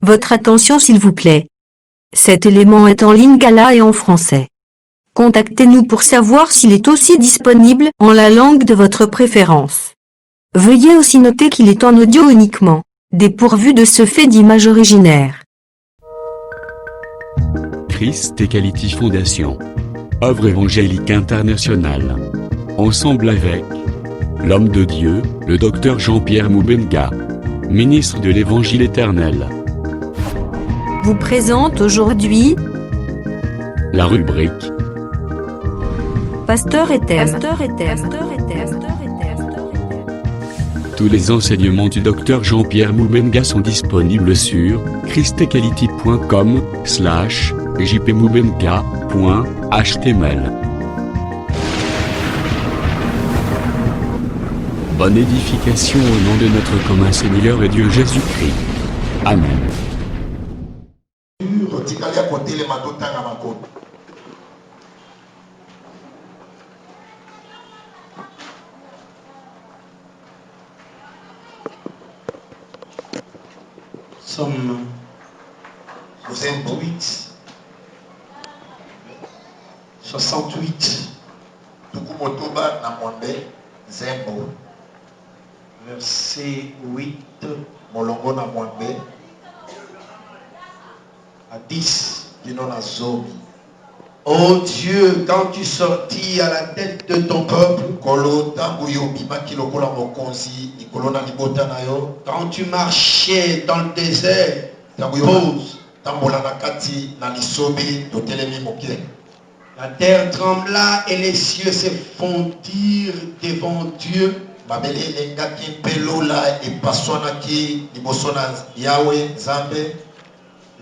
Votre attention s'il vous plaît. Cet élément est en lingala et en français. Contactez-nous pour savoir s'il est aussi disponible en la langue de votre préférence. Veuillez aussi noter qu'il est en audio uniquement, dépourvu de ce fait d'image originaire. Christ Equality Foundation. Œuvre évangélique internationale. Ensemble avec l'homme de Dieu, le docteur Jean-Pierre Moubenga, ministre de l'Évangile éternel, Vous présente aujourd'hui la rubrique Pasteur et thème. Tous les enseignements du docteur Jean-Pierre Moubenga sont disponibles sur christequality.com/jpmoubenga.html. Bonne édification au nom de notre commun Seigneur et Dieu Jésus-Christ. Amen. Somme 68. 68. Verset 8 à 10. Ô Dieu, quand tu sortis à la tête de ton peuple, quand tu marchais dans le désert, pause. La terre trembla et les cieux se fondirent devant Dieu.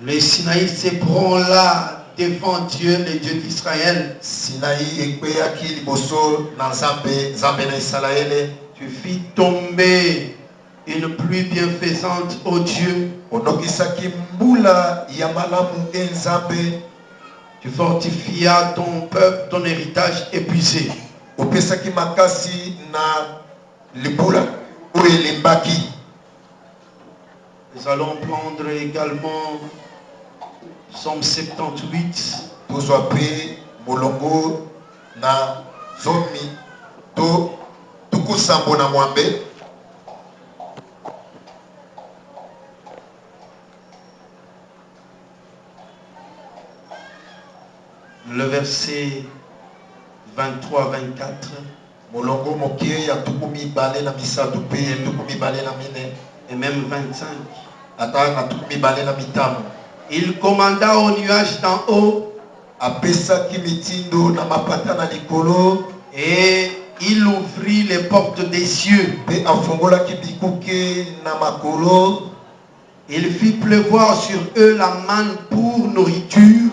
Le Sinaï s'ébranla devant Dieu, le Dieu d'Israël. Tu fis tomber une pluie bienfaisante, ô Dieu. Tu fortifias ton peuple, ton héritage épuisé. Nous allons prendre également Somme 78. Le verset 23-24. Et même 25. Il commanda au nuage d'en haut. Et il ouvrit les portes des cieux. Il fit pleuvoir sur eux la manne pour nourriture.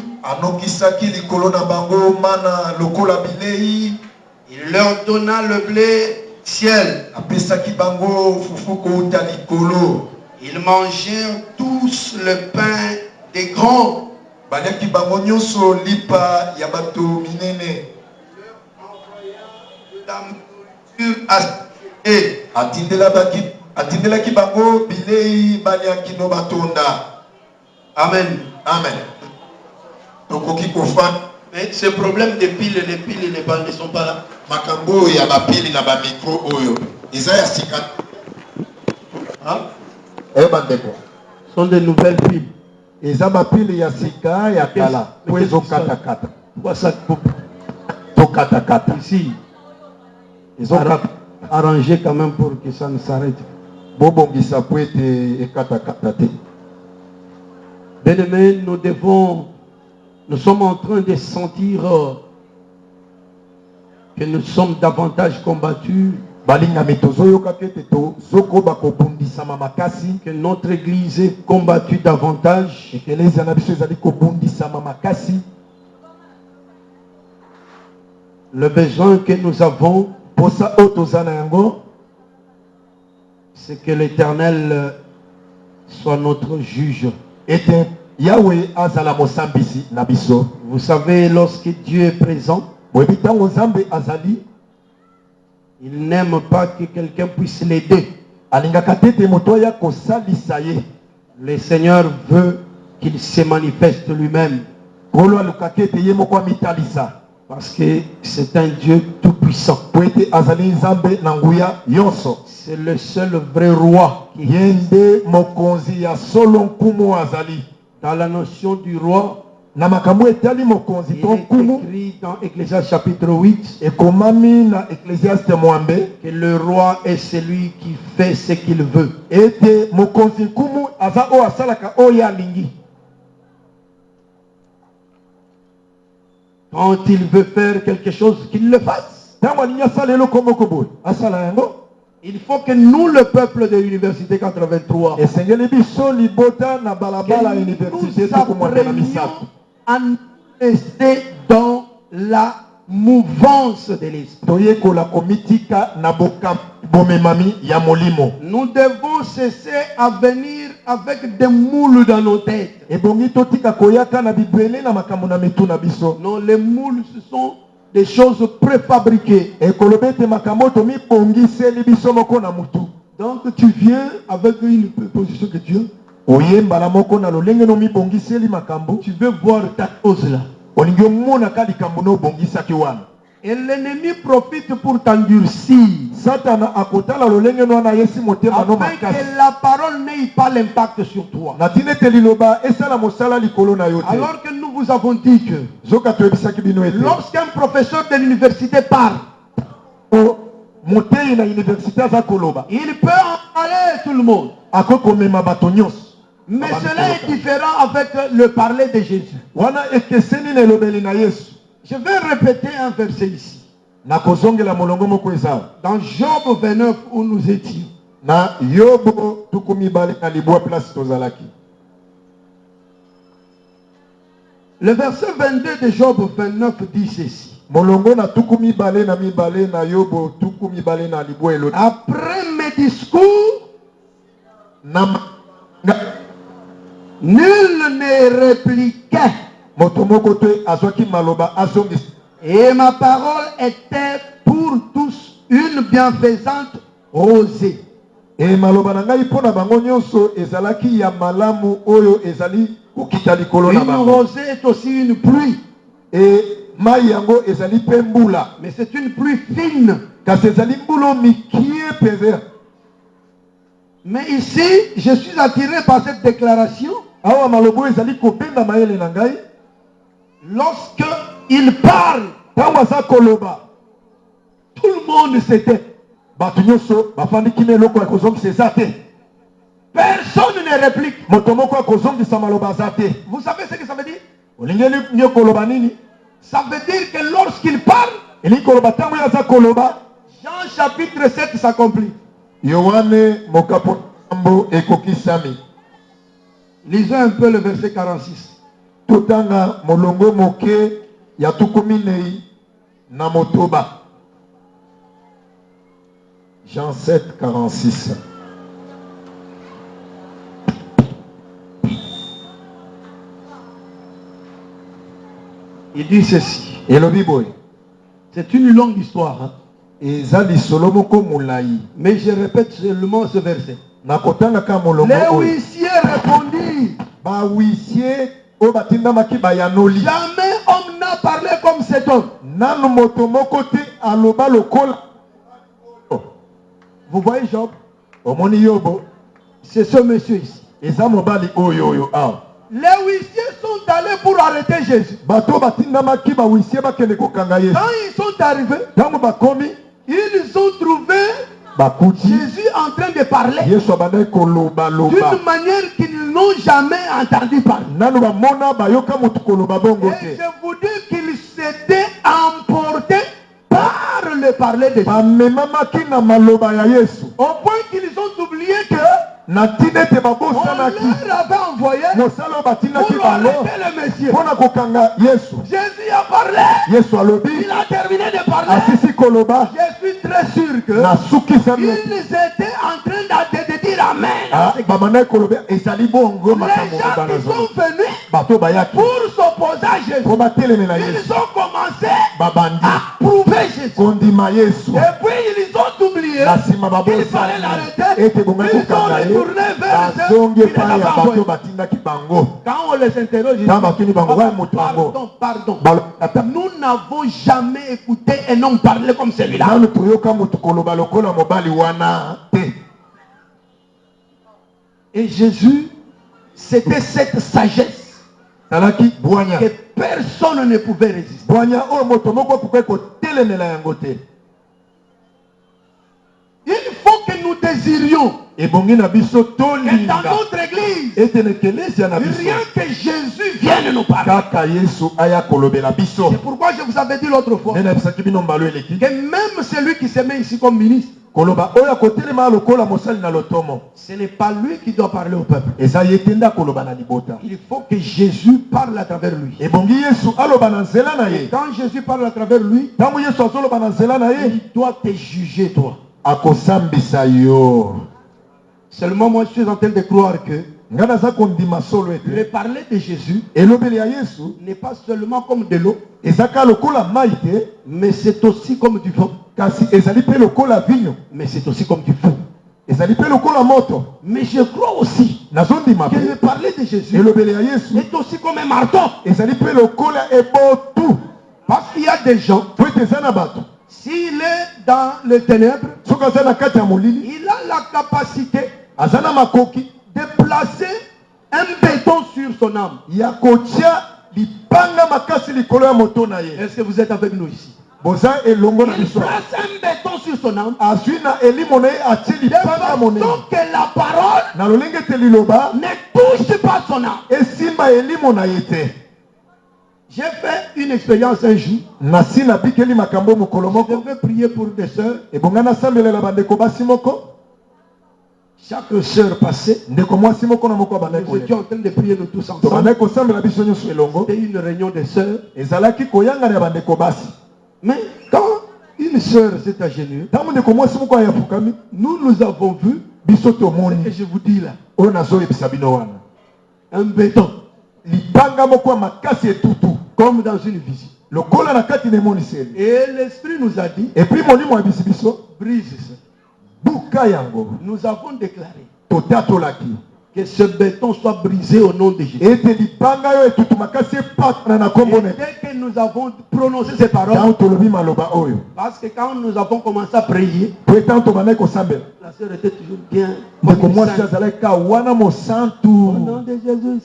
Il leur donna le blé ciel. Ils mangèrent tous le pain des grands. Leur envoya de la nourriture Amen. Amen. Mais ce problème de piles, les piles et les balles ne sont pas là. Hein? Ce sont de nouvelles piles. Ici. Ils ont arrangé quand même pour que ça ne s'arrête. Bien-aimés, nous sommes en train de sentir que nous sommes davantage combattus, que notre église est combattue davantage. Le besoin que nous avons, c'est que l'Éternel soit notre juge. Vous savez, lorsque Dieu est présent, il n'aime pas que quelqu'un puisse l'aider. Le Seigneur veut qu'il se manifeste lui-même. Parce que c'est un Dieu tout-puissant. C'est le seul vrai roi qui existe. Dans la notion du roi, il est écrit dans Ecclésiaste chapitre 8 que le roi est celui qui fait ce qu'il veut. Quand il veut faire quelque chose, qu'il le fasse. Il faut que nous, le peuple de l'Université 83, nous apprenions à rester dans la mouvance de l'esprit. Nous devons cesser à venir avec des moules dans nos têtes. Non, les moules, ce sont des choses préfabriquées. Donc tu viens avec une proposition que Dieu. Tu veux voir ta chose là. Et l'ennemi profite pour t'endurcir. Afin que la parole n'ait pas l'impact sur toi. Alors que nous vous avons dit que lorsqu'un professeur de l'université parle, il peut en parler tout le monde. Mais cela est différent avec le parler de Jésus. Je vais répéter un verset ici. Dans Job 29 où nous étions. Le verset 22 de Job 29 dit ceci. Après mes discours, nul ne répliquait. Et ma parole était pour tous une bienfaisante rosée. Une rosée est aussi une pluie. Mais c'est une pluie fine. Mais ici, je suis attiré par cette déclaration. Lorsque il parle, tout le monde s'était. Personne ne réplique. Vous savez ce que ça veut dire? Ça veut dire que lorsqu'il parle, Jean chapitre 7 s'accomplit. Lisons un peu le verset 46. Jean 7, 46. Il dit ceci. C'est une longue histoire. Hein? Mais je répète seulement ce verset. Les huissiers répondit. Jamais homme n'a parlé comme cet homme. Vous voyez Job? C'est ce monsieur ici. Les huissiers sont allés pour arrêter Jésus. Quand ils sont arrivés, ils ont trouvé Jésus en train de parler d'une manière qu'ils n'ont jamais entendu parler. Et je vous dis qu'ils s'étaient emportés par le parler de Jésus. Au point qu'ils ont oublié que on leur avait envoyé pour arrêter le Messie. Jésus a parlé. Il a terminé de parler. Je suis très sûr que ils étaient en train de dire Amen. Les gens qui sont venus pour s'opposer à Jésus, ils ont commencé à prouver Jésus. Et puis ils ont oublié lié, il fallait l'arrêter. Ils sont retournés vers ceux qui les avaient envoyés. Quand on les interroge, ils disent, pardon. Nous n'avons jamais écouté un homme parler comme celui-là. Et Jésus, c'était cette sagesse que personne ne pouvait résister. Il faut que nous désirions que dans notre église, rien que Jésus vienne nous parler. C'est pourquoi je vous avais dit l'autre fois que même celui qui se met ici comme ministre, ce n'est pas lui qui doit parler au peuple. Il faut que Jésus parle à travers lui. Et quand Jésus parle à travers lui, il doit te juger toi. Seulement moi je suis en train de croire que le parler de Jésus n'est pas seulement comme de l'eau, mais c'est aussi comme du vent, mais c'est aussi comme du feu. Mais je crois aussi que le parler de Jésus est aussi comme un marteau. Parce qu'il y a des gens, s'il est dans les ténèbres, il a la capacité de placer un béton sur son âme. Est-ce que vous êtes avec nous ici? Il place un béton sur son âme de façon que la parole ne touche pas son âme. J'ai fait une expérience un jour. Je devais prier pour des sœurs. Chaque sœur passait. Nous étions en train de prier nous tous ensemble. C'était une réunion des sœurs. Mais quand une sœur s'est agenouillée, nous avons vu, et je vous dis là, un béton, comme dans une vision. Et l'Esprit nous a dit, brise ça. Nous avons déclaré que ce béton soit brisé au nom de Jésus. Et dès que nous avons prononcé ces paroles, parce que quand nous avons commencé à prier, la sœur était toujours bien. Au nom de Jésus,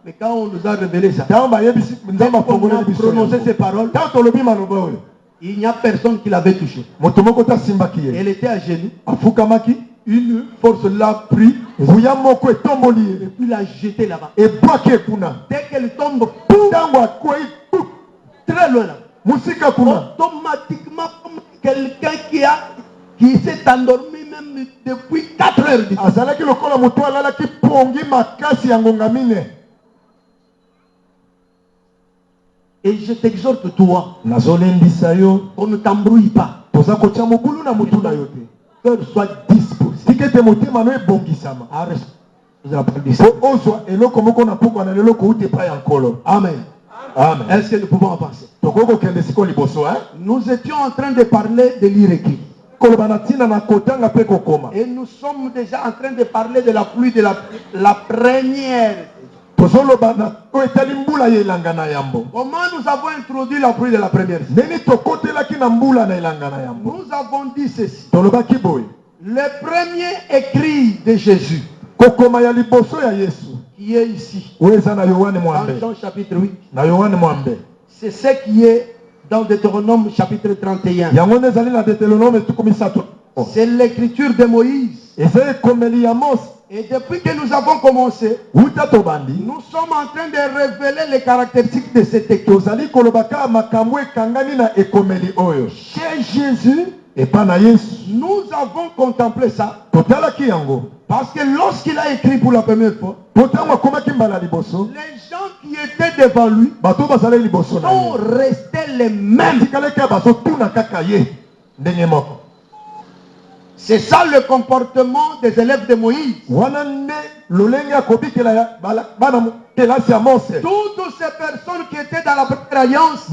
mais quand on nous a révélé ça, quand on a prononcé ces paroles, il n'y a personne qui l'avait touché. Elle était à genoux. Une force l'a pris et puis l'a jeté là-bas. Dès qu'elle tombe, très loin là, automatiquement comme quelqu'un qui s'est endormi même depuis 4 heures du temps. Et je t'exhorte toi qu'on ne t'embrouille pas. Que soit disposé. Amen. Amen. Est-ce que nous pouvons avancer? Nous étions en train de parler de l'Iréki. Et nous sommes déjà en train de parler de la pluie de la première. Comment nous avons introduit la pluie de la première? Nous avons dit ceci. Le premier écrit de Jésus, qui est ici, dans Jean chapitre 8, c'est ce qui est dans Deutéronome chapitre 31. C'est l'écriture de Moïse. Et depuis que nous avons commencé, nous sommes en train de révéler les caractéristiques de cette écriture. Chez Jésus, nous avons contemplé ça. Parce que lorsqu'il a écrit pour la première fois, les gens qui étaient devant lui sont restés les mêmes. C'est ça le comportement des élèves de Moïse. Toutes ces personnes qui étaient dans la première alliance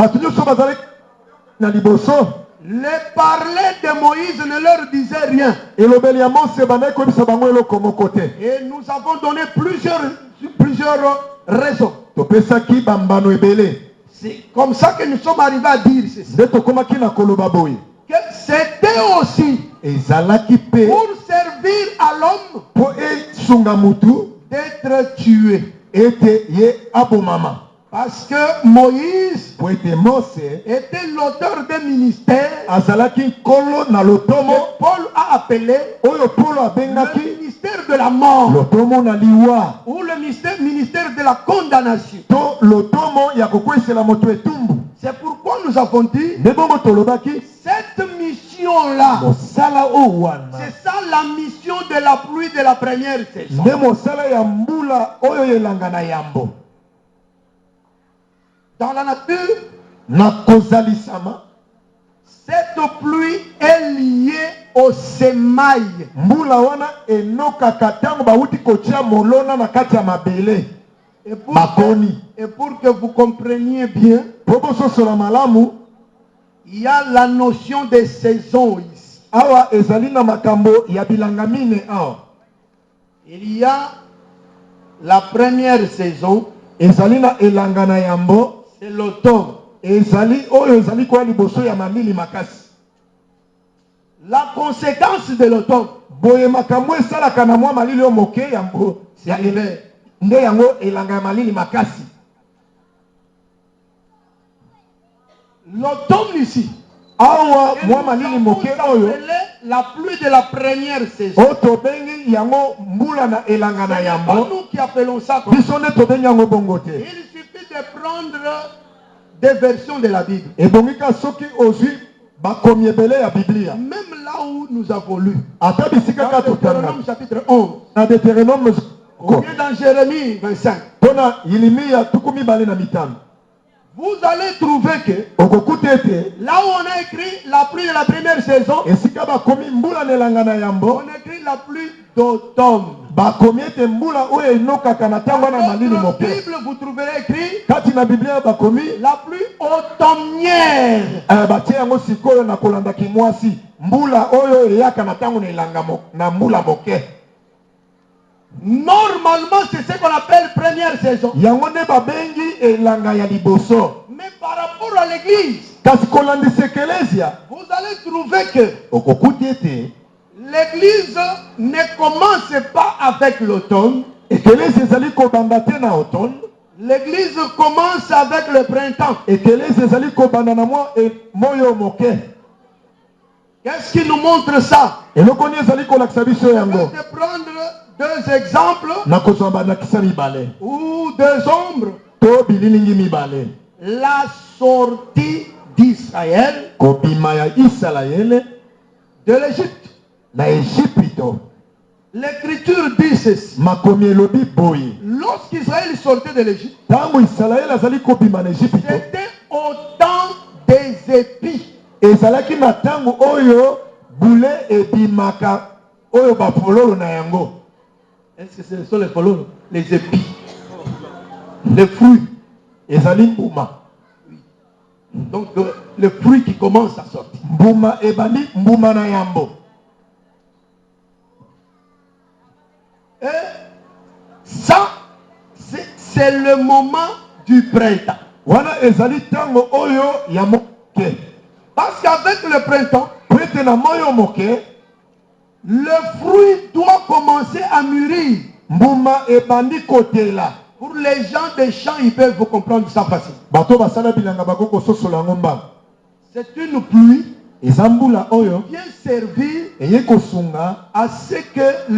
Les parler de Moïse ne leur disait rien. Et l'obéli à Mose bandai koyebisa bango eloko moko te. Et nous avons donné plusieurs raisons. Topesaki bambano ebele. C'est comme ça que nous sommes arrivés à dire ceci. Nde tokomaki na koloba boye. Que c'était aussi Ezalaki pe pour servir à l'homme po esunga mutu d'être tué. ete ye abomama. Parce que Moïse Po ete Mose était l'auteur d'un ministère azalaki nkolo na lotomo que Paul a appelé oyo Paulo le abengaki ministère de la mort lotomo na liwa ou le ministère de la condamnation. to lotomo ya kokwesela moto etumbu. C'est pourquoi nous avons dit Nde bongo tolobaki cette mission-là, mosala oyo wana c'est ça la mission de la pluie de la première saison. nde mosala ya mbula oyo elanga na yambo. Dans la nature, Na kozalisama cette pluie est liée au semail. mbula wana enokaka ntango bauti kotia molona na kati ya mabele Et pour, makoni. et pour que vous compreniez bien, Po bososola malamu il y a la notion des saisons ici. awa ezali na makambo ya bilanga mine awa. Il y a la première saison, Ezali na elanga na yambo, c'est l'automne. ezali oyo ezali kwa liboso ya malili makasi. La conséquence de l'automne, Boye makambo esalaka na mwa malili oyo moke yambo c'est l'hiver. nde yango elanga ya malili makasi. L'automne ici, Awa et mwa nous malili avons moke oyo appelé la pluie de la première saison. oyo tobengi yango mbula na elanga na Ce n'est pas yambo. nous qui appelons ça comme ça. Biso nde tobengi yango bongo te. Il suffit de prendre des versions de la Bible. Ebongika soki ozwi bakomi ebele ya Biblia. Même là où nous avons lu. Ata bisika Dans ka totanga. Deutéronome chapitre 11. Na Deutéronome Ou bien dans Jérémie 25. pona Yeremia tukumi bale na mitano. Vous allez trouver que Okokuta ete là où on a écrit la pluie de la première saison, esika bakomi mbula na elanga na yambo on écrit la pluie d'automne. bakomi ete mbula oyo enokaka na ntango na malili Dans la moke. Bible, vous trouverez écrit Kati na Biblia bakomi la pluie automnière. batie yango sikoyo na kolanda kimwasi mbula oyo eyaka na ntango na elanga na mbula moke. Normalement, c'est ce qu'on appelle première saison. Yango nde babengi elanga ya liboso. Mais par rapport à l'église, Kasi kolandisa ekelesia vous allez trouver que okokuta ete l'église ne commence pas avec l'automne. ekelesia ezali kobanda te na automne. L'église commence avec le printemps. Ekelesia ezali kobanda na mwa moyo moke. Qu'est-ce qui nous montre ça? Eloko nini ezali kolakisa biso Je yango. vais te prendre deux exemples Nakozwa bandakisa mibale ou deux ombres. to bililingi mibale. La sortie d'Israël Kobima ya Isalaele de l'Égypte. na Ejipito. L'écriture dit ceci. Makomi elobi boye. Lorsqu'Israël sortait de l'Égypte, Tango Isalaele azali kobima na Ejipito, c'était au temps des épis. ezalaki na tango oyo bule ebimaka oyo bafololo na yango. Est-ce que ce sont les follow? Les épis. Les fruits. Ezali mbuma. Donc, le fruit qui commence à sortir. Mbuma ebandi mbuma na yambo. Et ça, c'est le moment du printemps. Wana ezali tango oyo ya moke. Parce qu'avec le printemps, Prete na moyo moke, le fruit doit commencer à mûrir. mbuma ebandi kotela. Pour les gens des champs, ils peuvent vous comprendre ça facile. Bato basala bilanga bakoko sosola ngomba. C'est une pluie Ezambula oyo qui vient servir eye kosunga à ce que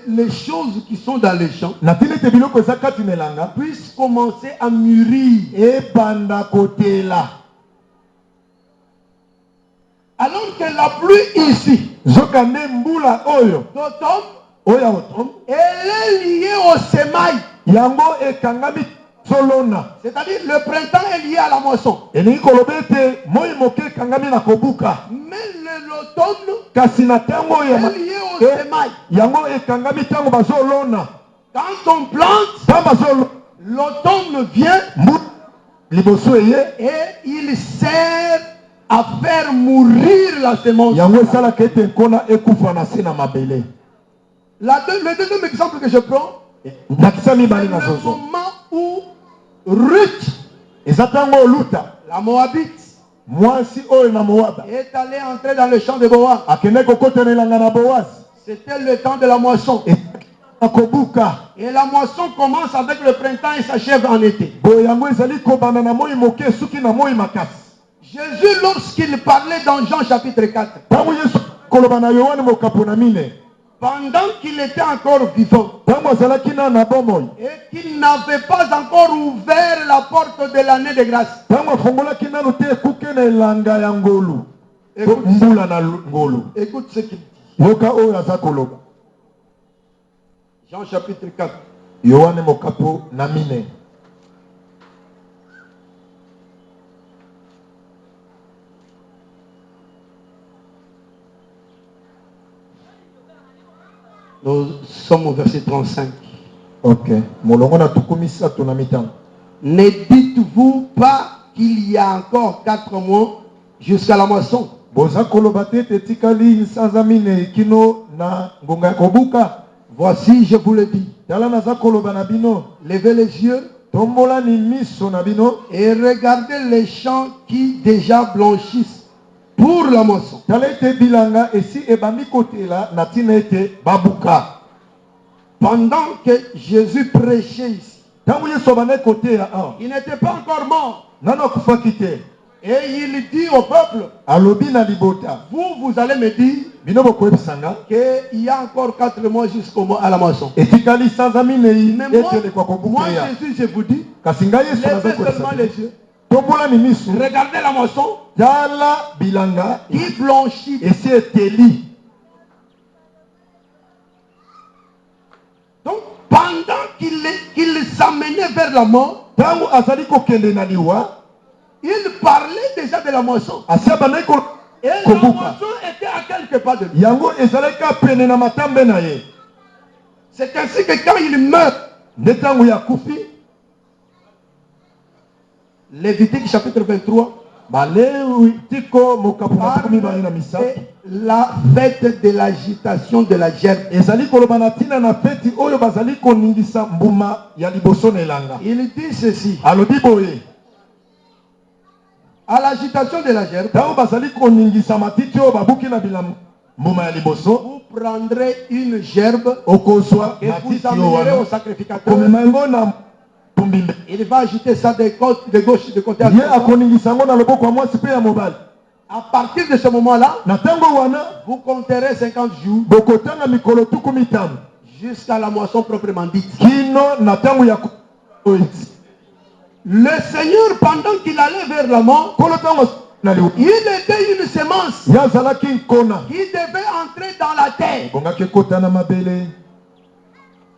les choses qui sont dans les champs na tinete biloko eza kati na elanga puissent commencer à mûrir. ebanda kotela. Alors que la pluie ici, Zoka nde mbula oyo d'automne, oyo automne elle est liée au semail. yango ekangami solona. C'est-à-dire le printemps est lié à la moisson. Elingi koloba ete moi moke ekangami na kobuka. Mais l'automne Kasi na ntango oyo est lié au semail. yango ekangami ntango bazolona. Quand on plante, Ntango bazolona l'automne vient liboso eye et il sert à faire mourir la semence. yango esalaka ete nkona ekufa na se na mabele. Le deuxième exemple que je prends, ndakisa c'est mibale le nazozo moment où Ruth, eza ntango oluta la Moabite, mwasi oyo na moaba est allée entrer dans le champ de Boaz. akende kokotana elanga na boazi C'était le temps de la moisson. akobuka Et la moisson commence avec le printemps et s'achève en été. boye yango ezali kobanda na moi moke esuki na moi makasi. Jésus, lorsqu'il parlait dans Jean chapitre 4, ntango yesu koloba na yohane mokapo na mine pendant qu'il était encore vivant ntango azalaki na na bomoi et qu'il n'avait pas encore ouvert la porte de l'année de grâce, ntango afungolaki nanu te ekuke na elanga ya ngolu to écoute, mbula na ngolu. écoute ce qu'il dit. yoka oyo aza koloba Jean chapitre 4. yohane mokapo na mine Nous sommes au verset 35. ok molongo na tuku misato na mitano. Ne dites-vous pas qu'il y a encore 4 mois jusqu'à la moisson? boza koloba te ete etikali sanza mine kino na ngonga ya kobuka. Voici, je vous le dis. tala naza koloba na bino Levez les yeux tombolani miso na bino et regardez les champs qui déjà blanchissent pour la moisson. tala ete bilanga esi ebandi kotela na ntina ete babuka. Pendant que Jésus prêchait ici, ntango yesu abandaki koteya awa il n'était pas encore mort. nano akufaki te Et il dit au peuple, alobi na libota vous allez me dire bino bokoyebisanga qu'il y a encore 4 mois jusqu'à la moisson. etikali sanza minei Mais moi, etelekwa kobukeya. Jésus, je vous dis, kasi ngai yesu naza levez kolesa seulement bino. les yeux. tombolani miso Regardez la moisson tala bilanga qui blanchit. esi eteli. Donc, pendant qu'il s'amenait vers la mort, ntango azali kokende na liwa il parlait déjà de la moisson. asi abandaki Et la kobuka moisson était à quelques pas de lui. yango ezalaki apene na matambe na ye. C'est ainsi que quand il meurt, nde ntango ya kufi Lévitique chapitre 23, balewi tiko mokapo makumi mibale na misato et la fête de l'agitation de la gerbe. ezali koloba na ntina na feti oyo bazali koningisa mbuma ya liboso na elanga. Il dit ceci, alobi boye à l'agitation de la gerbe, ntango bazali koningisa matiti oyo babuki na mbuma ya liboso vous prendrez une gerbe okozwa et vous matiti oyo amènerez au wana sacrificateur. komema yango na tumbimbe Il va agiter ça de gauche, de côté à ye droite. akoningisa yango na loboko ya mwasi mpe ya mobali. À partir de ce moment-là, na ntango wana vous compterez 50 jours bokotanga mikolo tuku mitano jusqu'à la moisson proprement dite. kino na ntango ya Le Seigneur, pendant qu'il allait vers la mort, kolo ntango na liwa il était une semence ye azalaki nkona qui devait entrer dans la terre. ebongaki ekota na mabele.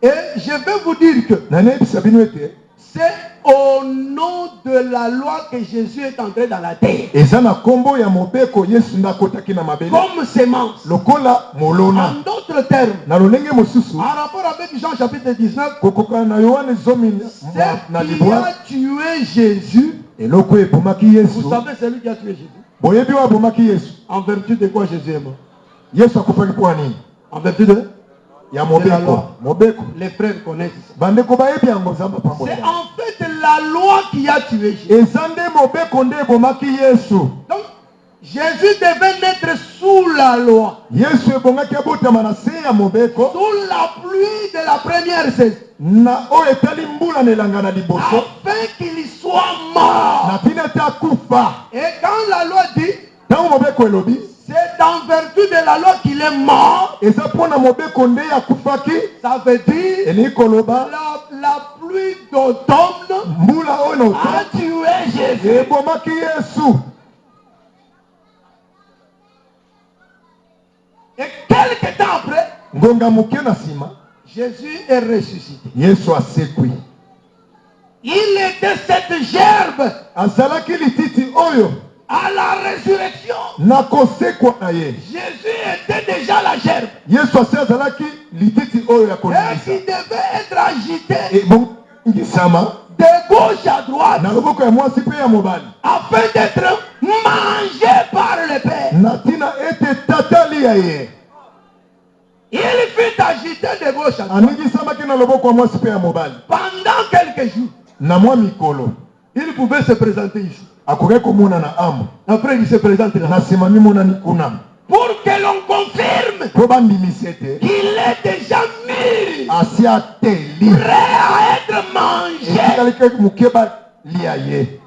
Et je vais vous dire que na nayebisa bino ete c'est au nom de la loi que Jésus est entré dans la terre. eza na nkombo ya mobeko yesu nde akotaki na mabele Comme semence. lokola molona. En d'autres termes, na lolenge mosusu en rapport avec Jean chapitre 19, kokokana na yohane zomi na ce qui libwa a tué Jésus, eloko ebomaki vous yesu. savez celui qui a tué Jésus. boyebi oyo abomaki yesu En vertu de quoi Jésus est mort? yesu akufaki mpo ya nini? En vertu de... ya mobeko. mobeko Les frères connaissent ça. bandeko bayebi yango nzambe apambola C'est yango. en fait la loi qui a tué Jésus. eza nde mobeko nde ebomaki yesu. Donc, Jésus devait naître sous la loi, yesu ebongaki abotama na se ya mobeko sous la pluie de la première saison, na oyo etali mbula na elanga na liboso afin qu'il soit mort. na ntina ete akufa. Et quand la loi dit, ntango mobeko elobi c'est en vertu de la loi qu'il est mort, eza mpo na mobeko nde akufaki, ça veut dire elingi koloba la pluie d'automne mbula oyo na a ota tué Jésus. ebomaki yesu. Et quelque temps après, ngonga moke na nsima Jésus est ressuscité. yesu asekwi. Il était cette gerbe azalaki lititi oyo à la résurrection. na kosekwa na ye. Jésus était déjà la gerbe yesu asi azalaki lititi oyo ya et koningisa qui devait être agité ebongisama de gauche à droite na loboko ya mwasi mpe ya mobali afin d'être mangé ya ye. Il fut agité de gauche à droite. Aningisamaki na loboko ya mwasi pe ya mobali. Pendant quelques jours, Na mwa mikolo. il pouvait se présenter ici. Akoke komona na amo. Après, il se présente là. Na sima mimona ni kuna. Pour que l'on confirme Po bandimisete. qu'il est déjà mûr, Asi ateli. prêt à être mangé. Ekalike mukeba lia ye.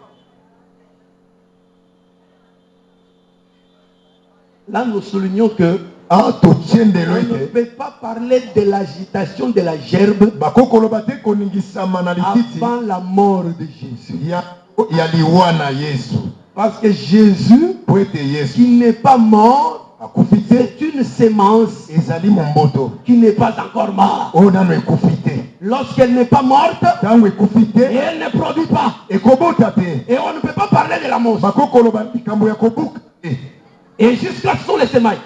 Là, nous soulignons que Ah, totiendelo on ne ete. peut pas parler de l'agitation de la gerbe Bakokoloba te koningisama na lititi. avant la mort de Jésus. Ya liwa na Yesu. Parce que Jésus, Po ete Yesu. qui n'est pas mort, Akufi te. c'est une sémence Ezali momboto. qui n'est pas encore morte. Oyo nano ekufi te. Lorsqu'elle n'est pas morte, Tango ekufi te. et elle ne produit pas. Ekobota te. Et on ne peut pas parler de la mort. Bakokoloba likambo ya kobuka. Et jusqu'à ce sont les semailles.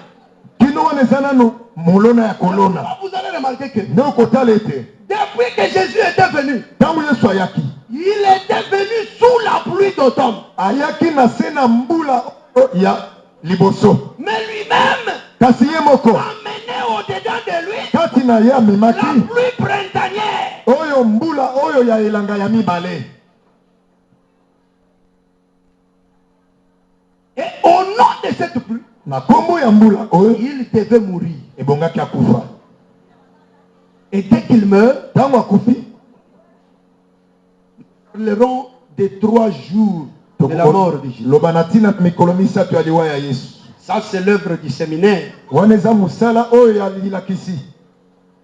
Kino wana eza nano molona ya kolona. Vous allez remarquer que Nde okotala ete. depuis que Jésus était venu, Tango Yesu ayaki. il était venu sous la pluie d'automne. Ayaki na se na mbula ya liboso. Mais lui-même Kasi ye moko. amené au-dedans de lui Kati na ye amemaki. la pluie printanière. Oyo mbula oyo ya elanga ya mibale. Et au nom de cette pluie, Na kombo ya mbula oyo il devait mourir. ebongaki akufa. Et dès qu'il meurt, Tango akufi. nous parlerons des 3 jours de la mort de Jésus. loba na ntina mikolo misato ya liwa ya Yesu. Ça, c'est l'œuvre du séminaire. Wana eza mosala oyo ya lilakisi.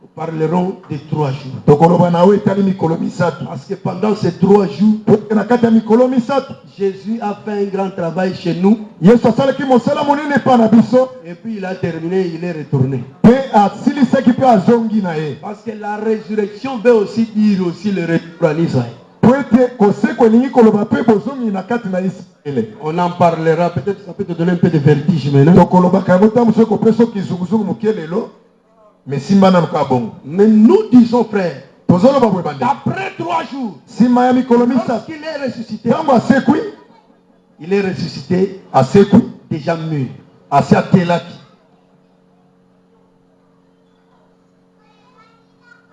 Nous parlerons des 3 jours. Tokoloba na oyo etali mikolo misato. Parce que pendant ces 3 jours, Toke na kati ya mikolo misato. Jésus a fait un grand travail chez nous. Yesu asalaki mosala monene epai na biso. Et puis il a terminé, il est retourné. Mpe asilisaki mpe azongi na ye. Parce que la résurrection veut aussi dire aussi le retour en Israël. Po ete koseko elingi koloba mpe bozongi na kati na Isalaele. On en parlera, peut-être ça peut te donner un peu de vertige maintenant. Tokolobaka yango ntango soki kopesa kizunguzungu moke lelo. Mais simba na luka bongo. Mais nous disons, frère, Tozoloba boye bande. après 3 jours, Sima ya mikolo misato. lorsqu'il est ressuscité, Ntango asekwi. il est ressuscité Asekwi. déjà mûr. Asi atelaki.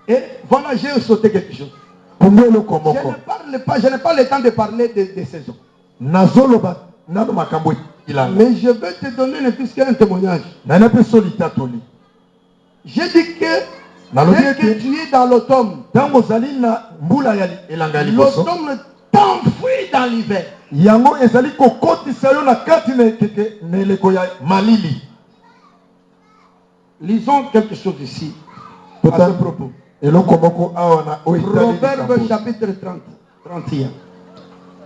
Et voilà, j'ai sauté quelque chose. Pungu eloko Je moko. ne parle pas, je n'ai pas le temps de parler des saisons. Nazoloba nano makambo ilanga. Mais je vais te donner ne plus qu'un témoignage. Nana pe solita toli. J'ai dit que Nalobi dès que ete tu es dans l'automne, ntango ozali na mbula ya elanga ya liboso. l'automne t'enfuit dans l'hiver. Yango ezali kokotisa yo na kati na ekeke na eleko ya malili. Lisons quelque chose ici à ce propos. Eloko moko awa na oyo etali Proverbe likambo. chapitre 30, 31.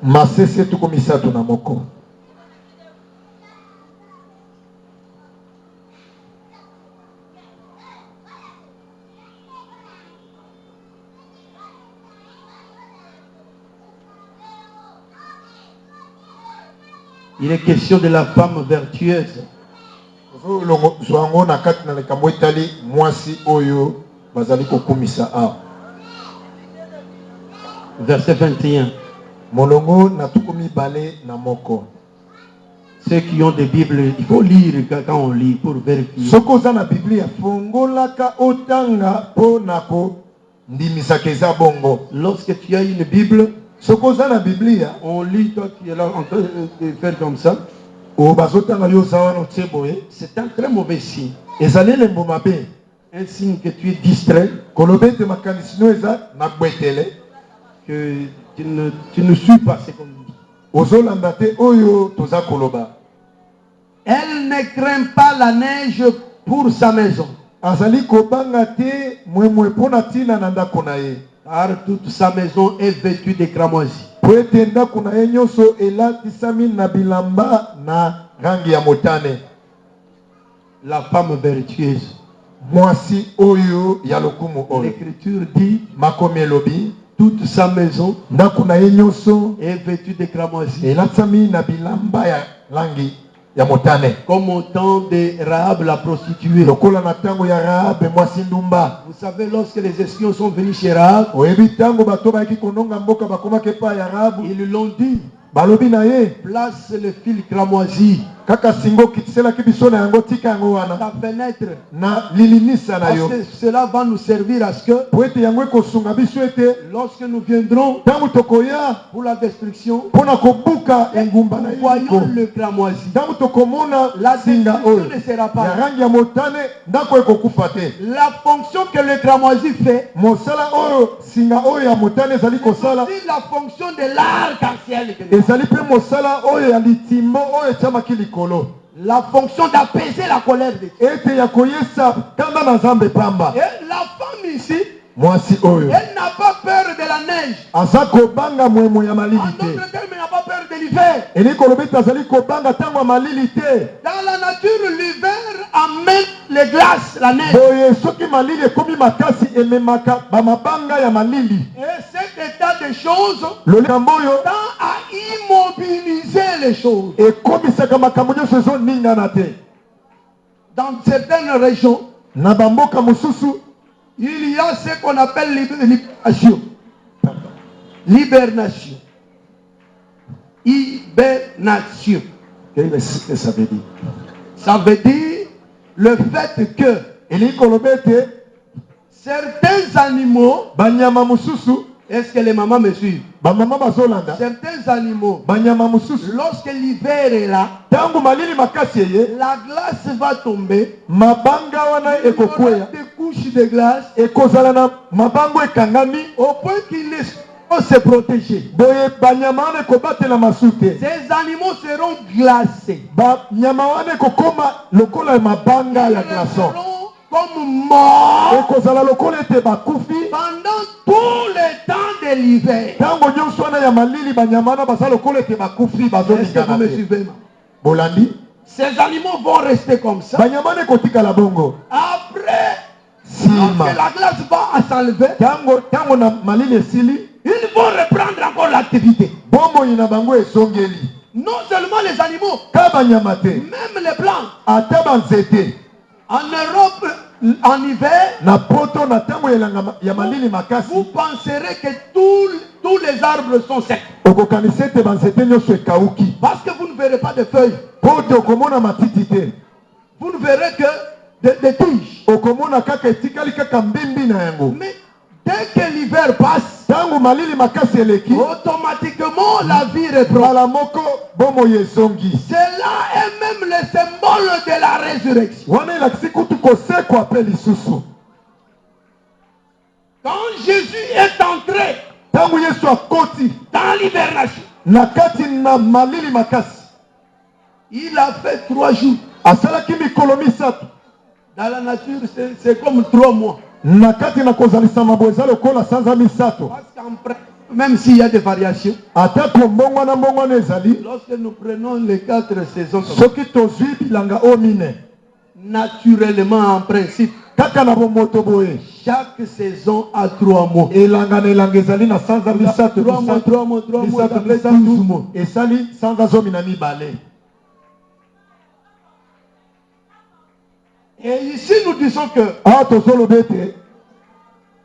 Masese tuko misato na moko. Il est question de la femme vertueuse. Zwango na kati na likambo etali mwasi oyo bazali kokumisa awa. Verset 21. Molongo na tuko mibale na moko. Ceux qui ont des Bibles, il faut lire quand on lit pour vérifier. Soko oza na Biblia fongolaka otanga po na ko ndimisaka eza bongo. Lorsque tu as une Bible, Soko oza na Biblia on lit, toi qui es là en train de faire comme ça. o bazotanga yo za wana otie boye. C'est un très mauvais signe. Ezali elembo mabe. Un signe que tu es distrait, Koloba ete makanisi no eza na bwetele. que tu ne suis pas ce qu'on dit. Ozolanda te oyo toza koloba. Elle ne craint pas la neige pour sa maison, Azali kobanga te mwemwe pona tina na ndako na ye. car toute sa maison est vêtue de cramoisi. Po ete ndako na ye nyonso elatisami na bilamba na rangi ya motane. La femme vertueuse. Mwasi oyo ya lokumu oyo. L'Écriture dit, Makomi elobi. toute sa maison Ndako na ye nyonso est vêtue de cramoisi. elatisami na bilamba ya rangi ya motane. Comme au temps de Rahab la prostituée. Lokola na tango ya Rahabe mwasi ndumba. Vous savez, lorsque les espions sont venus chez Rahab, Oyebi tango bato bayaki kononga mboka bakomaki epai ya Rahabu. ils lui l'ont dit, Balobi na ye. place le fil cramoisi kaka singo kitisela kibiso na yango tika yango wana la fenêtre. na lilinisa na Parce yo que cela va nous servir à ce que po ete yango ekosunga biso ete lorsque nous viendrons ntango tokoya pour la destruction, mpona kobuka engumba na nous voyons yeliko le cramoisi. ntango tokomona La singa destruction oyo ne sera pas ya là. rangi ya motane ndako ekokufa te La fonction que le cramoisi fait, mosala oyo singa oyo ya motane ezali kosala c'est la fonction de l'arc-en-ciel. que nous ezali mpe mosala oyo ya litimbo oyo etiamaki likolo La fonction d'apaiser la colère de Dieu. ete ya koyesa kanda na nzambe pamba Et la femme ici, mwasi oyo elle n'a pas peur de la neige. aza kobanga mwemwe ya En malili te d'autres termes, elle n'a pas peur de l'hiver. eli kolobi ete azali kobanga ntango ya malili te Dans la nature, l'hiver amène les glaces, la neige. boye soki malili ekomi makasi ememaka bamabanga ya malili Et cet état de choses lolembo oyo tend à immobiliser les choses. ekomisaka makambo nyonso ezoningana te Dans certaines régions, na bamboka mosusu il y a ce qu'on appelle libération. Libération. Hibernation. qu'est-ce que ça veut dire Ça veut dire le fait que eli kolobi ete certains animaux, banyama mosusu est-ce que les mamans me suivent? bamama bazolanda Certains animaux, banyama mosusu lorsque l'hiver est là, ntango malili makasi eye la glace va tomber. mabanga wana Il y aura ekokweya des couches de glace ekozala na mabango ekangami au point qu'ils ne sauront se protéger. boye banyama wana ekobatela masu te Ces animaux seront glacés. banyama wana ekokoma lokola ya mabanga ya Ils glaçon seront comme morts ekozala lokola ete bakufi pendant tout le temps de l'hiver. ntango nyonso wana ya malili banyama wana baza lokola ete bakufi Est-ce que vous bazolingana me te suivez? bolandi Ces animaux vont rester comme ça. banyama wana ekotikala bongo Après, nsima lorsque la glace va s'enlever, ntango na malili esili ils vont reprendre encore l'activité. bomoi na bango ezongeli Non seulement les animaux, ka banyama te même les plantes. ata banzete En Europe, en hiver, na poto na ntango ya malili makasi vous penserez que tous les arbres sont secs. okokanisa ete banzete nyonso ekauki Parce que vous ne verrez pas de feuilles. po te okomona matiti te Vous ne verrez que des tiges. okomona kaka etikali kaka mbimbi na yango Mais dès que l'hiver passe, ntango malili makasi eleki automatiquement la vie reprend. mbala moko bomoi ezongi Cela est même le symbole de la résurrection. wana elakisi kutu kosekwa mpe lisusu Quand Jésus est entré ntango yesu akoti dans l'hibernation, na kati na malili makasi il a fait 3 jours. asalaki mikolo misato Dans la nature, c'est comme 3 mois. na kati na kozalisama boye eza lokola sanza misato Parce qu'après, même s'il y a des variations, atako mbongwana mbongwana ezali lorsque nous prenons les 4 saisons, soki tozwi bilanga oyo mine naturellement, en principe, kaka na bomoto boye chaque saison a 3 mois. elanga na elanga ezali na sanza misato 3 mois, 3 mois, 3 mois, misato ça fait misato 12 mois. esali sanza zomi na mibale Et ici, nous disons que awa tozoloba ete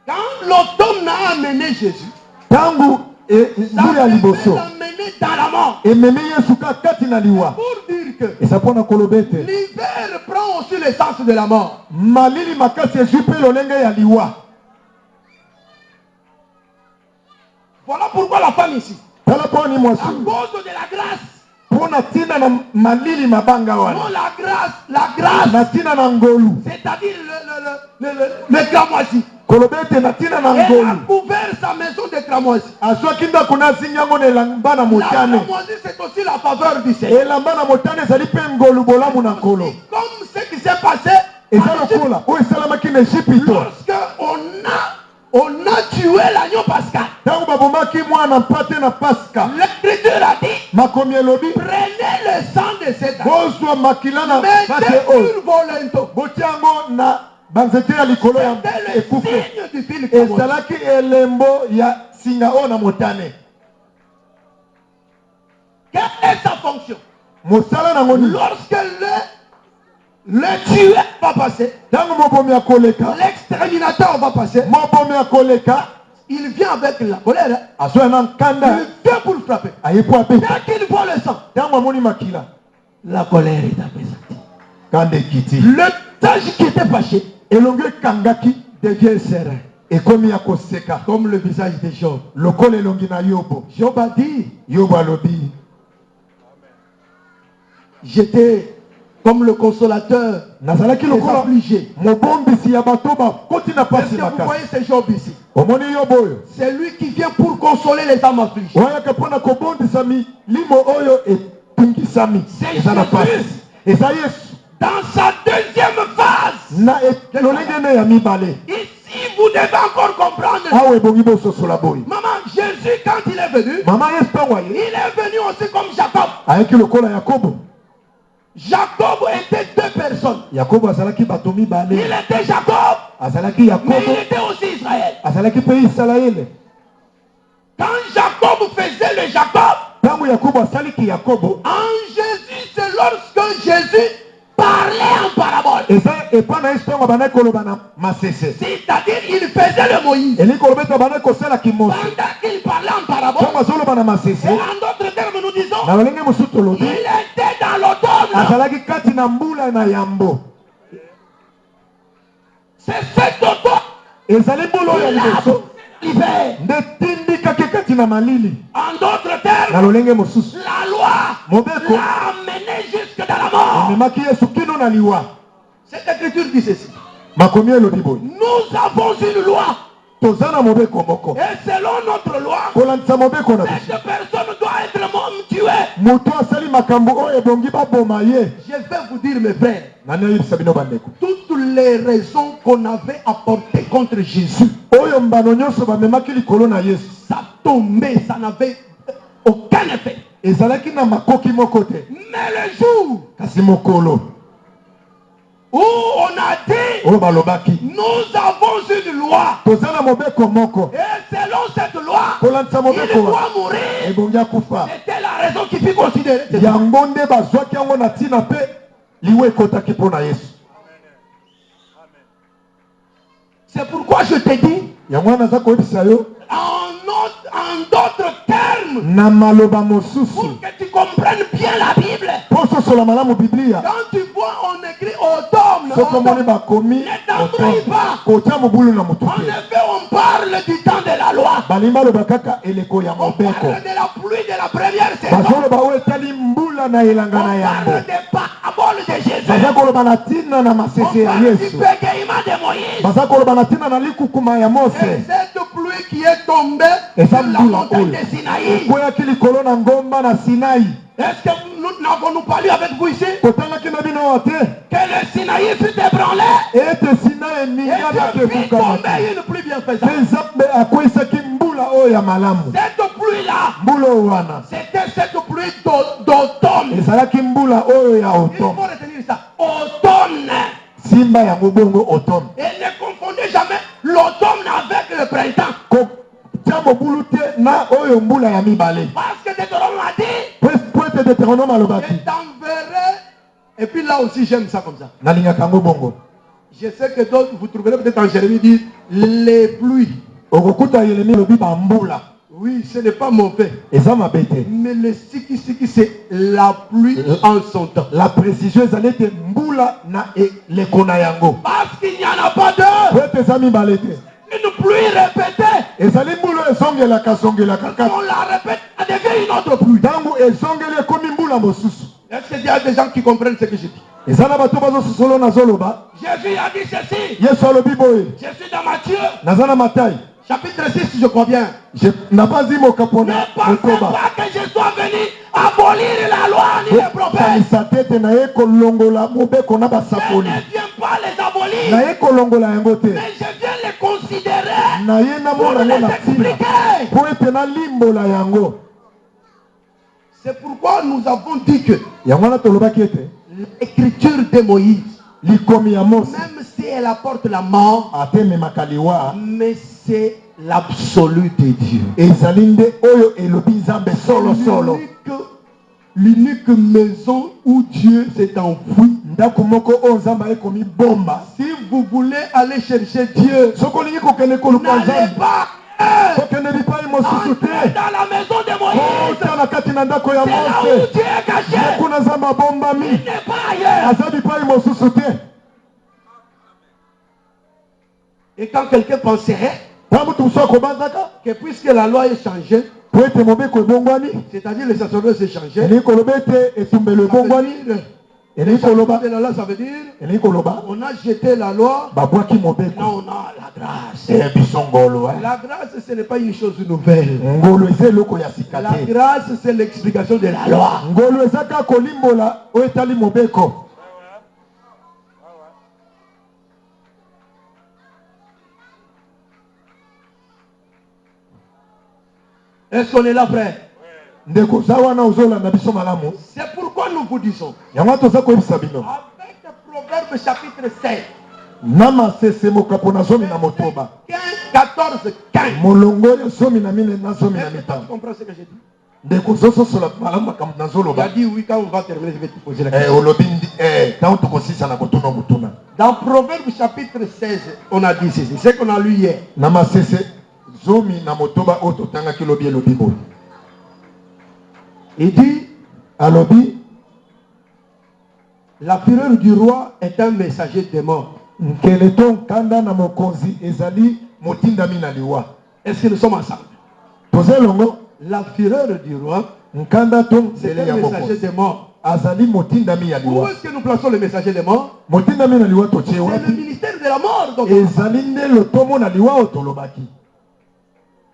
quand l'automne a amené Jésus, ntango mbula ya liboso ça amené dans la mort. ememi yesu ka kati na liwa Pour dire que eza mpo na koloba ete l'hiver prend aussi le sens de la mort. malili makasi ezwi mpe lolenge ya liwa Voilà pourquoi la femme ici, tala mpo ni à mwasi cause de la grâce, mpo na ntina na malili mabanga non wana la grâce, na ntina na ngolu c'est-à-dire le cramoisi. koloba ete na ntina na Elle a ngolu couvert sa maison de cramoisi. azwaki ndako na azingi yango na elamba na La motane cramoisi, c'est aussi la faveur du Seigneur. elamba na motane ezali mpe ngolu bolamu na nkolo Comme ce qui s'est passé eza en Égypte, lokola oyo esalamaki na ejipito lorsque on a tué l'agneau pascal. ntango babomaki mwana mpate na paska L'écriture a dit, makomi elobi prenez le sang de cet agneau, bozwa makila na mettez pate oyo sur vos linteaux. botia yango na banzete ya likolo ya C'était le ekufe signe du fil cramoisi. ezalaki elembo ya singa oyo na motane Quelle est sa fonction? mosala nango nini Lorsque le tueur va passer, ntango mobomi akoleka l'exterminateur va passer, mobomi akoleka il vient avec la colère, azwa na nkanda il vient pour frapper. aye po abeta Dès qu'il voit le sang, ntango amoni makila La colère est apaisante. Quand des kiti. Le visage qui était fâché. Elonge kangaki Devient serein. et comme yakoseka. Comme le visage de Job. Lokole elongi na yobo. Job a dit. Yobo alobi. J'étais comme le consolateur Nazalaki des lokola affligés. mobombisi ya bato bakoti na Est-ce pasi que vous makasi. voyez ce Job ici? Omoni yobo oyo. C'est lui qui vient pour consoler les âmes affligées. Oyaka mpona kobondisa milimo oyo etungisami. C'est Eza na pasi. Jésus. Eza Yesu. Dans sa deuxième phase. Na lolenge ne ya mibale. Ici, vous devez encore comprendre. Awa ebongi bososola boye. Maman, Jésus, quand il est venu, Mama Yesu ntango il aye. est venu aussi comme Jacob. Ayaki lokola Yakobo. Jacob était deux personnes. Yakobo azalaki bato Il mibale. était Jacob, Azalaki mais Yakobo. il était aussi Israël. Azalaki mpe Isalaele. Quand Jacob faisait le Jacob, Ntango Yakobo asaliki Yakobo. en Jésus, c'est lorsque Jésus parlait en parabole. Eza epa na Yesu ntango abandaki koloba na masese. C'est-à-dire, il faisait le Moïse. Elingi koloba ete abandaki kosalaki Mose. Pendant qu'il parlait en parabole, Ntango azoloba na masese. et en d'autres termes, nous disons, Na lolenge mosusu il tolobi. était dans l'automne. Azalaki kati na mbula na yambo. C'est cet automne Ezali mbula oyo ya liboso. l'hiver. Nde tindikaki kati na malili. En d'autres Na termes, lolenge mosusu. la loi Mobeko l'a amené jusque dans la mort. ememaki Yesu kino na liwa. Cette écriture dit ceci. Makomi elobi boye. Nous avons une loi. Toza na mobeko moko. Et selon notre loi, Kolandisa mobeko na biso. cette personne doit être même tuée. Moto asali makambo oyo ebongi baboma ye. Je vais vous dire, mes frères, Nani oyebisa bino bandeko. toutes les raisons qu'on avait apportées contre Jésus, Oyo mbano nyonso bamemaki likolo na Yesu. ça tombait, ça n'avait aucun effet. Ezalaki na makoki moko te. Mais le jour Kasi mokolo où on a dit, oyo balobaki. nous avons une loi, Toza na mobeko moko. et selon cette loi, Kolandisa il mobeko doit mourir. ebongi akufa. C'était la raison qui fut considérée. Yango nde bazwaki yango na ntina mpe liwa ekotaki mpo na Yesu. C'est pourquoi je te dis, Yango wana naza koyebisa yo en d'autres termes, na maloba mosusu pour que tu comprennes bien la Bible. mpo sosola malamu Biblia. Quand tu vois, on écrit automne. Soko moni automne. bakomi Ne t'embrouille pas. kotia mobulu na motu En te. effet, on parle du temps de la loi. Balingi baloba kaka eleko ya On mobeko. parle de la pluie de la première saison. Bazoloba oyo etali mbula na elanga On na yambo. parle des paraboles de Jésus. Baza koloba na ntina na On masese ya parle du Yesu. bégaiement de Moïse. Baza koloba na ntina na likukuma ya Et Mose. cette pluie qui est tombée Eza sur la mbula montagne oyo de Sinaï. ekweyaki likolo na ngomba na Sinai. Est-ce que nous n'avons-nous parlé avec vous ici? Totangaki na bino awa te Que le Sinaï fut ébranlé. ete Sinai Et eningana que fit kefukama te. tomber une pluie bienfaisante. Mpe Nzambe akweyisaki mbula oyo ya malamu. Cette pluie-là, Mbula oyo wana c'était cette pluie d'automne. ezalaki mbula oyo ya Il faut automne. retenir ça. Automne. Simba yango bongo automne. Et ne confondez jamais l'automne avec le printemps. Kotia mobulu te na oyo mbula ya mibale. Parce que Deutéronome a dit, Po ete Deutéronome alobaki. je t'enverrai. Et puis là aussi, j'aime ça comme ça. Nalingaka yango bongo. Je sais que d'autres, vous trouverez peut-être en Jérémie dire les pluies. Okokuta Yeremi lobi bambula. Oui, ce n'est pas mauvais. Eza mabe te. Mais le siki, c'est la pluie en son temps. La précision ezali ete mbula na eleko na yango. Parce qu'il n'y en a pas deux. Po ete eza mibale te. Une pluie répétée. Ezali mbula ezongelaka kaka. On la répète, ça devient une autre pluie. Ntango ezongeli ekomi mbula mosusu. Est-ce qu'il y a des gens qui comprennent ce que je dis? Eza na bato bazososolo nazoloba. Jésus a dit ceci. Yesu alobi boye. Je suis dans Matthieu, Naza na Matayi. chapitre 6, je crois bien. Nabazi mokapo Ne na pensez koba. pas que je sois venu abolir la loi ni les prophètes. Kanisa tete na ye kolongola mobeko na Je basakoli. ne viens pas les abolir, Na ye kolongola yango te. mais je viens les considérer Na ye pour namona les yango na ntina. expliquer. Po ete nalimbola yango. C'est pourquoi nous avons dit que Yango wana tolobaki ete l'écriture de Moïse, likomi ya Mose même si elle apporte la mort, atememaka liwa mais c'est l'absolu de Dieu. ezali nde oyo elobi Nzambe solo. L'unique maison où Dieu s'est enfoui. Ndako moko oyo Nzambe ayekomi bomba. Si vous voulez aller chercher Dieu, Soki olingi kokende koluka n'allez Nzambe pas kokende bipai mosusu te. entrer dans la maison de Moïse. Kota na kati na ndako ya C'est là où Mose. Dieu est caché. Kuna zamba bombami. Il n'est pas ailleurs. Aza bipai mosusu te. Et quand quelqu'un penserait Tamu tumso kobanzaka. que puisque la loi est changée, Po ete mobeko ebongwani. c'est-à-dire les sacerdotes s'est changé, Eli koloba ete etumbelo ebongwani. Eli koloba. de la loi, ça veut dire Eli koloba. on a jeté la loi, Babwaki mobeko. maintenant on a la grâce. Biso ngolo. La grâce, ce n'est pas une chose nouvelle. Ngolo eza eloko ya sika La te. grâce, c'est l'explication de la loi. Ngolo eza kaka kolimbola oyo etali mobeko. Est-ce qu'on est là, frère? Ndeko za wana ozolanda biso malamu. C'est pourquoi nous vous disons, Yango toza koyebisa bino. avec le Proverbe chapitre 7, Na masese mokapo na zomi na motoba. 15, 14, 15. Molongo ya zomi na mine na zomi na Est-ce que tu mitano. comprends ce que j'ai dit? Ndeko zososola malamu makambo na Il a zoloba. dit oui, quand on va terminer, je vais te poser la question. Olobi tango tokosisa na botuna botuna. Dans Proverbe chapitre 16, on a dit ceci, c'est ce qu'on a lu hier. Na masese zomi na motoba oyo totangaki lobi elobi boye. Il dit, Alobi la fureur du roi est un messager des morts. nkeleto kanda na mokonzi ezali motindami na liwa. Est-ce que nous sommes ensemble? Toza elongo La fureur du roi, nkanda to c'est nzele un ya messager mokonzi des morts. azali motindami ya Où liwa. est-ce que nous plaçons le messager des morts? Motindami na liwa totie C'est le wapi? ministère de la mort. Donc, le Ezali nde lotomo na liwa oyo tolobaki.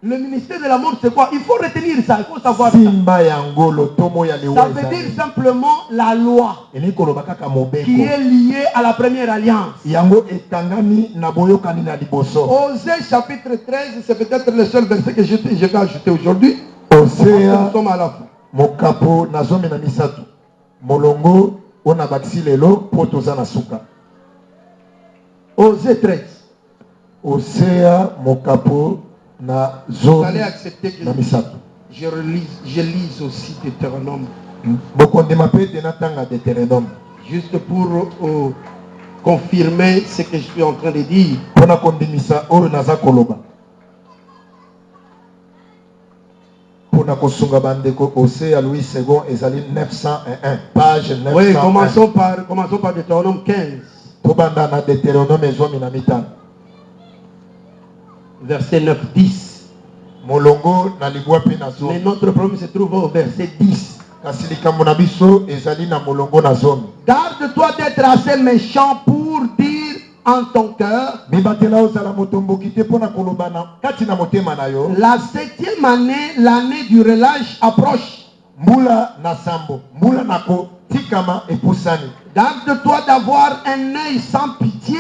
ministère de la mort, c'est quoi? Il faut retenir ça, il faut savoir ça. Simba yango lotomo ya liwa Ça veut dire ezali. simplement la loi Eli koloba kaka qui mobeko. est liée à la première alliance. Yango etangani na boyokani na liboso. Osée chapitre 13, c'est peut-être le seul verset que je vais ajouter aujourd'hui. Nous Osea sommes à la fin. mokapo na zomi na misato. Molongo ona bakisi lelo po toza na suka. Osée 13. Osea mokapo na Vous allez zomi accepter que na misato. je lise aussi Deutéronome, Bokondema pe tena tanga Deutéronome. juste pour confirmer ce que je suis en train de dire. Pona kondimisa oyo naza koloba. Pona kosunga bandeko Osea Louis II ezali 901 page 901. Oui, commençons par Deutéronome 15, Tobanda na Deutéronome zomi na mitano. verset 9, 10. Molongo na libwa pe na Mais zomi. notre problème se trouve au verset 10. Kasi likambo na biso ezali na molongo na zomi. Garde-toi d'être assez méchant pour dire en ton cœur, Mibatela ozala motomboki te pona koloba na kati na motema na yo. la 7e année, l'année du relâche approche. Mbula na sambo. Mbula na kotikama epusani. Garde-toi d'avoir un œil sans pitié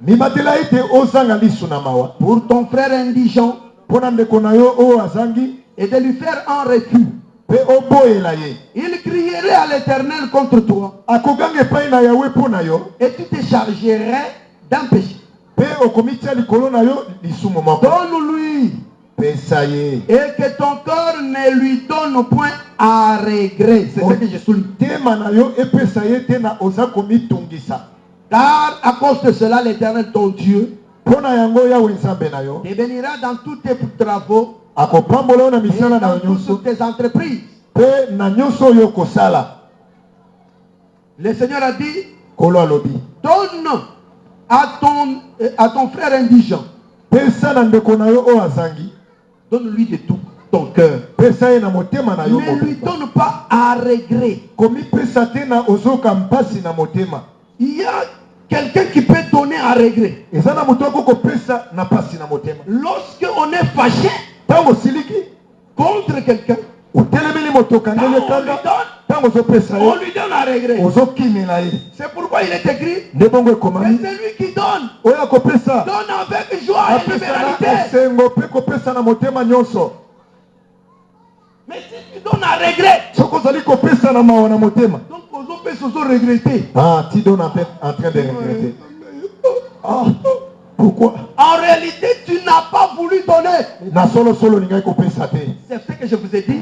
Mibatela ete ozanga lisu na mawa. pour ton frère indigent Pona ndeko na yo oyo azangi et de lui faire un refus. pe oboyela ye. Il crierait à l'Éternel contre toi Akoganga epai na yawe mpo na yo. et tu te chargerais d'un péché. Pe okomitia likolo na yo lisumu moko. Donne-lui Pesa ye. et que ton cœur ne lui donne point à regret. C'est ce que je souligne. Tema na yo epesa ye te na oza komitungisa. Car à cause de cela, l'Éternel ton Dieu Mpo na yango yawe nzambe na yo. te bénira dans tous tes travaux Akopambola yo na et misala na yo dans nyonso. toutes tes entreprises. Pe na nyonso oyo kosala. Le Seigneur a dit, Kolo alobi. donne à ton frère indigent, Pesa na ndeko na yo oyo azangi. donne-lui de tout ton cœur. Pesa ye na motema na yo Ne lui mobimba. donne pas à regret. Komipesa te na ozoka mpasi na motema. Il y a quelqu'un qui peut donner à regret. Eza na moto ako kopesa na pasi na motema. Lorsque on est fâché Tango siliki. contre quelqu'un, Otelemeli moto quand kandeli on lui kanda. donne, Tango ozopesa on ye. lui donne à regret. Ozokimela ye. C'est pourquoi il est écrit, Nde bongo c'est ekomami. celui qui donne, Oyo akopesa. donne avec joie et Apesa na libéralité. esengo pe kopesa na motema nyonso. Mais si tu donnes à regret, Soki ozali kopesa na mawa na motema. donc aux autres personnes regretter. Ah, ti donnes en train de regretter. Ah, pourquoi? En réalité, tu n'as pas voulu donner. Na solo solo lingai kopesa te. C'est ce que je vous ai dit.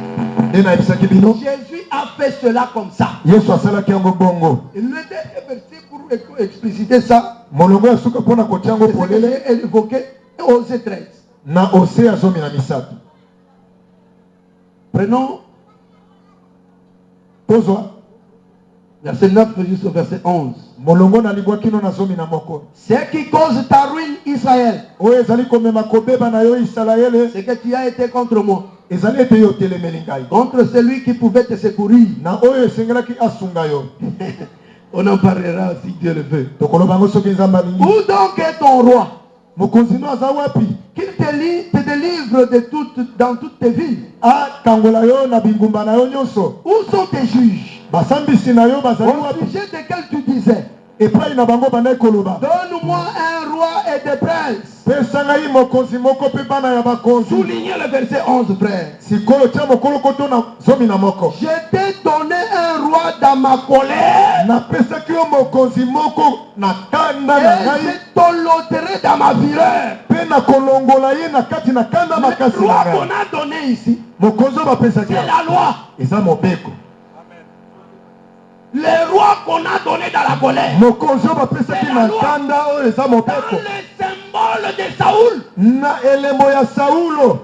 Nde na ebisaki bino. Jésus a fait cela comme ça. Yesu asalaki yango bongo. Et le dernier verset pour expliciter ça, Molongo ya suka mpona kotia yango c'est ce que polele j'ai évoqué, Osée 13. na Osea zomi na misato. Prenons Pozwa. Verset 9 jusqu'au verset 11. Molongo na libwa kino na zomi na moko. Ce qui cause ta ruine, Israël, Oyo ezali komema kobeba na yo Israël. c'est que tu as été contre moi, Ezali ete yo telemeli ngai. contre celui qui pouvait te secourir. Na oyo esengelaki asunga yo. On en parlera si Dieu le veut. Tokoloba ngo soki nzambe alingi. Où donc est ton roi? Mokonzi no aza wapi? Qu'il te délivre dans toutes tes villes. Akangola yo na bingumba na yo nyonso. Où sont tes juges? Basambisi na yo bazali Au wapi? sujet desquels tu disais, Epai na bango bandai koloba. donne-moi un roi et des princes. Pesa ngai mokonzi moko mpe bana ya bakonzi. Soulignez le verset 11, frère. Sikoyo tia mokolo koto na zomi na moko. Je t'ai donné un roi dans ma colère. Napesaki yo mokonzi moko na kanda na Et ngai. je t'oloterai dans ma fureur. Mpe na kolongola ye na kati na kanda Le makasi roi na qu'on ngai. a donné ici, Mokonzi oyo bapesaki c'est yo. la loi. Eza mobeko. Le roi qu'on a donné dans la colère. Mokonzi oyo bapesaki na kanda oyo eza Dans mobeko. le symbole de Saoul, Na elembo ya Saulo.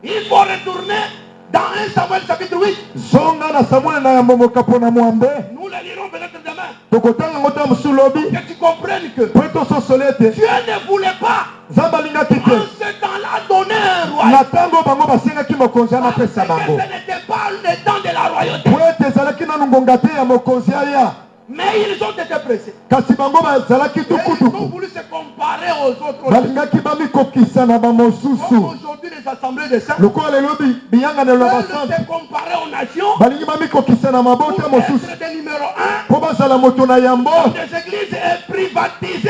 il faut retourner dans 1 Samuel chapitre 8. Zonga na Samuel na yambo mokapo na mwambe. Nous le lirons peut-être demain. Tokotanga ngo ta mosusu lobi. Que tu comprennes que Po tososole ete. Dieu ne voulait pas Nzambe alingaki en te. ce temps-là donner un roi. Na ntango bango basengaki mokonzi Parce que anapesa ce bango. n'était pas le temps de la royauté. Po ete ezalaki nanu ngonga te ya mokonzi aya. Mais ils ont été pressés. Kasi bango bazalaki Et ils ont tukutuku. voulu se comparer aux autres. Balingaki bamikokisa na Comme bamosusu. aujourd'hui les assemblées de saints Lokola lelo biyanganelo ya veulent basantu. se comparer aux nations Balingi bamikokisa na mabota pour mosusu. être des numéro 1. Po bazala moto na yambo. Des églises et privatiser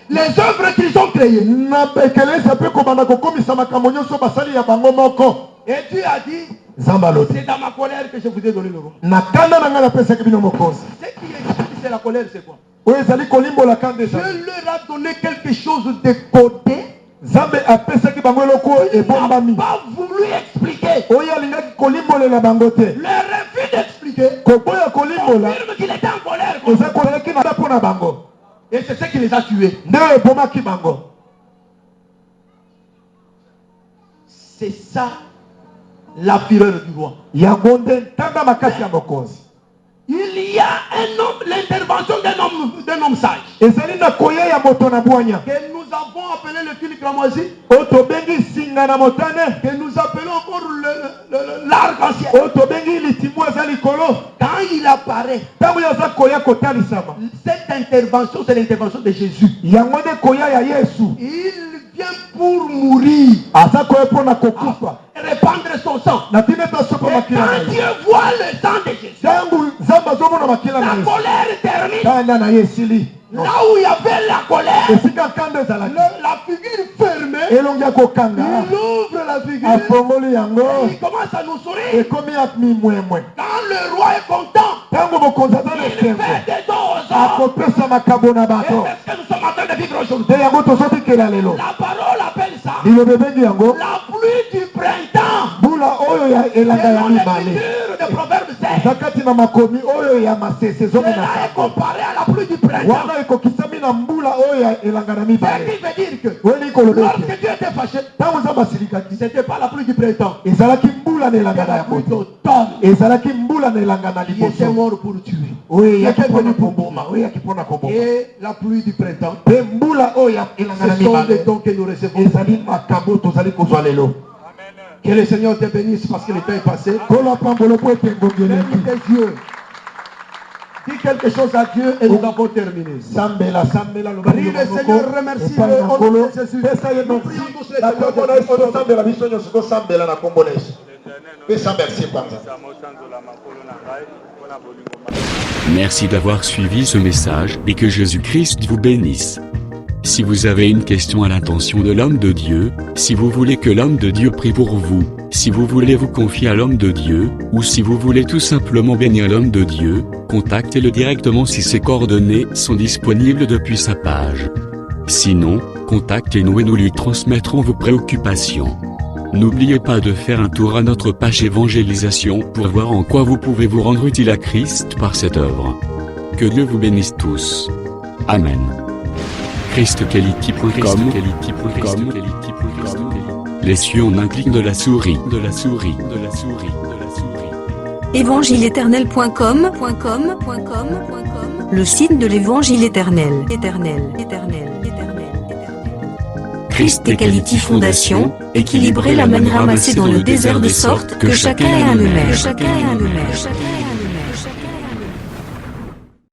les œuvres qu'ils ont créées. Na ekeleza mpe kobanda kokomisa makambo nyonso basali ya bango moko. Et Dieu a dit, Nzambe alobi. c'est dans ma colère que je vous ai donné le roi. Na kanda na ngai napesaki bino mokonzi. Ce qui explique c'est la colère, c'est quoi? Oyo ezali kolimbola kanda Dieu ezali. leur a donné quelque chose de côté. Nzambe apesaki bango eloko oyo Il n'a ebombami. pas voulu expliquer. Oyo alingaki kolimbolela bango te. Le refus d'expliquer Koboya kolimbola confirme qu'il était en colère. eza kolelaki na mpo na bango. Et c'est ce qui les a tués. Nde oyo ebomaki bango. C'est ça la fureur du roi. Yango nde ntanga makasi ya mokonzi. Il y a un homme, l'intervention d'un homme sage. Ezali na koya ya moto na bwanya. Que nous avons appelé le fil cramoisi. Oyo tobengi singa na motane. Que nous appelons encore l'arc-en-ciel. Oyo tobengi litimu eza likolo. Quand il apparaît, Ntango oyo aza koya kotalisama. cette intervention, c'est l'intervention de Jésus. Yango nde koya ya Yesu. Il vient pour mourir, Aza koya mpo na kokufa. répandre son sang. Na tina ete asopa Et makila na quand ye. Dieu voit le sang de Jésus, Ntango Nzambe azomona makila na la Yesu. colère termine. Kanda na ye esili. Là où il y avait la colère, Esika kanda ezalaki. la figure fermée, Elongi ya kokanga. il ouvre la figure, Afongoli yango. il commence à nous sourire. Ekomi ya mimwemwe. Quand le roi est content, Ntango mokonzi aza na il esengo. fait des dons aux hommes. Akopesa makambo na Et bato. c'est ce que nous sommes en train de vivre aujourd'hui. Nde yango tozobikela lelo. La parole appelle ça Liloba ebengi yango. la pluie du printemps. Mbula oyo ya elanga ya Selon mibale. l'écriture de Proverbe 16. Eza kati na makomi oyo ya masese zomi na Cela est saba. comparé à la pluie du printemps. Wana ekokisami na mbula oyo ya elanga na Ce mibale. qui veut dire que Weni koloba lorsque ete. Dieu était fâché, Ntango Nzambe asilikaki. ce n'était pas la pluie du printemps, Ezalaki mbula na elanga c'était na la pluie yakote. d'automne Ezalaki mbula na elanga na qui était liboso. mort pour tuer. Oyo Qui eyaki était mpona venu pour koboma. Oyo eyaki mpona koboma. Et la pluie du printemps, Mpe mbula oyo ya elanga na ce sont les mibale. dons que nous recevons. Ezali makambo tozali kozwa lelo. Que le Seigneur te bénisse parce que le temps est passé. Kola pambolo po ete ngongi Ferme eleki. tes yeux. Dis quelque chose à Dieu et nous avons terminé. Sambela sambela loba Prie le liloba Seigneur, moko. remercie Epai le na nom Nkolo. de Jésus. Pesa ye Nous merci. prions tous le Na Seigneur kombo na de Yesu Jésus. tosambela biso nyonso tosambela na kombo na Yesu. Pesa merci kwanza. Merci d'avoir suivi ce message et que Jésus-Christ vous bénisse. Si vous avez une question à l'intention de l'homme de Dieu, si vous voulez que l'homme de Dieu prie pour vous, si vous voulez vous confier à l'homme de Dieu, ou si vous voulez tout simplement bénir l'homme de Dieu, contactez-le directement si ses coordonnées sont disponibles depuis sa page. Sinon, contactez-nous et nous lui transmettrons vos préoccupations. N'oubliez pas de faire un tour à notre page évangélisation pour voir en quoi vous pouvez vous rendre utile à Christ par cette œuvre. Que Dieu vous bénisse tous. Amen. ChristQuality.com. Les cieux en un clic de la souris. évangileéternel.com, le site de l'Évangile éternel. Christ Equality Foundation, équilibrer la manne ramassée dans le désert de sorte que chacun ait un numéro.